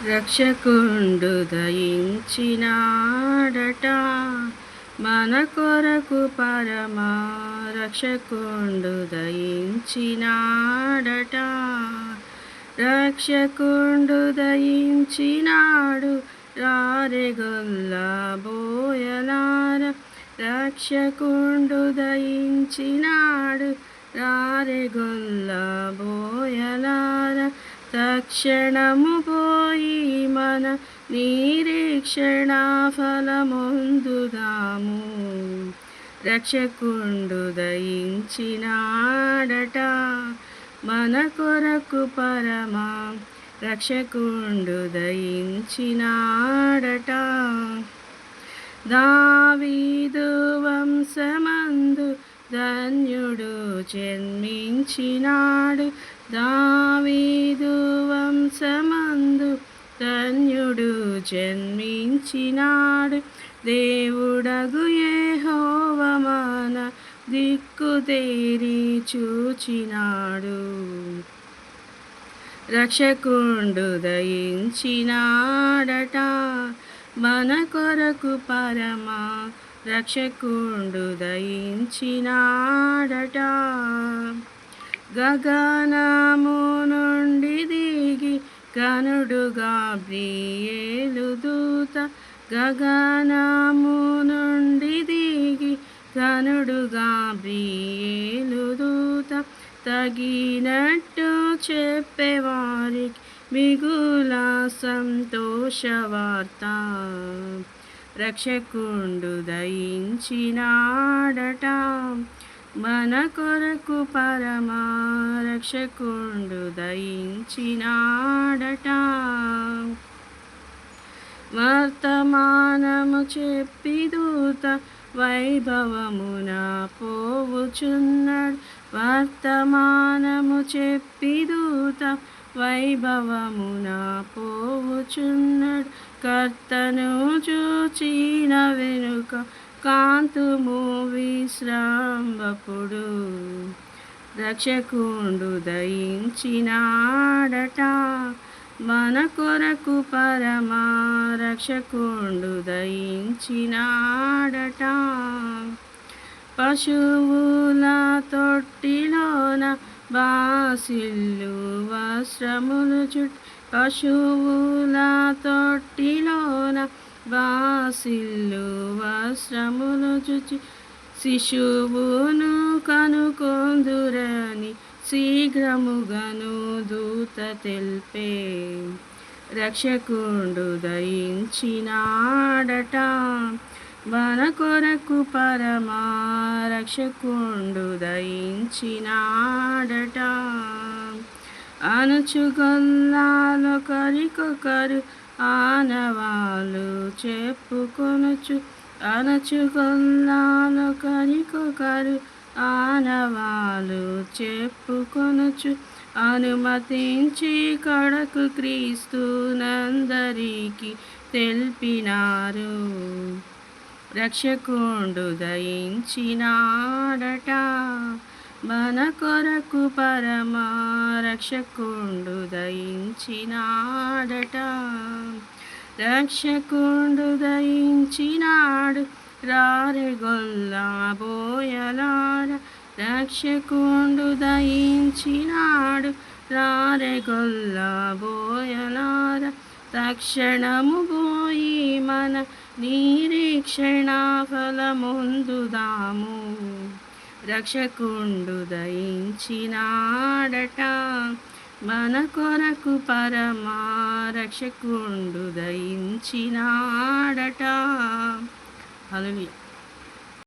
రక్షకుండు దయించినాడట మన కొరకు పరమా రక్షకుండు దయించినాడట రక్షకుండు దయించినాడు రారెగొల్ల బోయలార రక్షకుండు దయించినాడు రారెగొల్ల బోయలార తక్షణము పోయి మన నిరీక్షణ ఫలమొందుదాము రక్షకుండు దయించినాడట మన కొరకు పరమా రక్షకుండు దయించినాడట దావీదు వంశమందు ధన్యుడు జన్మించినాడు దావీదు వంశమందు ధన్యుడు జన్మించినాడు దేవుడగు యెహోవా మన దిక్కు తేరి చూచినాడు రక్షకుండు దయించినాడట మన కొరకు పరమా రక్షకుండు దయించినాడట గగనము నుండి దిగి గనుడు గాబ్రియేలు దూత గగనము నుండి దిగి గనుడు గాబ్రియేలు దూత తగినట్టు చెప్పేవారికి మిగుల సంతోషవార్త రక్షకుండు దయించినాడట మన కొరకు పరమా రక్షకుండు దయించినాడట వర్తమానము చెప్పి దూత వైభవమున పోవుచున్నాడు వర్తమానము చెప్పి దూత వైభవమున పోవుచున్నాడు కర్తను చూచిన వెనుక కాంతుము విశ్రాంబపుడు రక్షకుండు దయించినాడట మన కొరకు పరమా రక్షకుండు దయించినాడట పశువుల తొట్టిలోన బాసిల్లు వస్త్రములు చుట్టి పశువుల తొట్టిలోన బాసిల్లు వస్త్రములు చుచి శిశువును కనుకొందురని శీఘ్రముగను దూత తెల్పే రక్షకుండు దయించినాడట మన కొరకు పరమా రక్షకుండు దయించినాడట అనుచుగొల్లాలొకరికొకరు ఆనవాలు చెప్పుకొనుచు అనుచుగొల్లాలొకరికొకరు ఆనవాలు చెప్పుకొనుచు అనుమతించి కడకు క్రీస్తునందరికి తెల్పినారు రక్షకుండు దయించినాడట మన కొరకు పరమా రక్షకుండు దయించినాడట రక్షకుండు దయించినాడు రారెగొల్ల బోయలార రక్షకుండు దయించినాడు రారెగొల్ల బోయలార తక్షణము పోయి మన నిరీక్షణ ఫలమొందుదాము రక్షకుండు దయించినాడట మన కొరకు పరమా రక్షకుండు దయించినాడట హల్లెలూయా.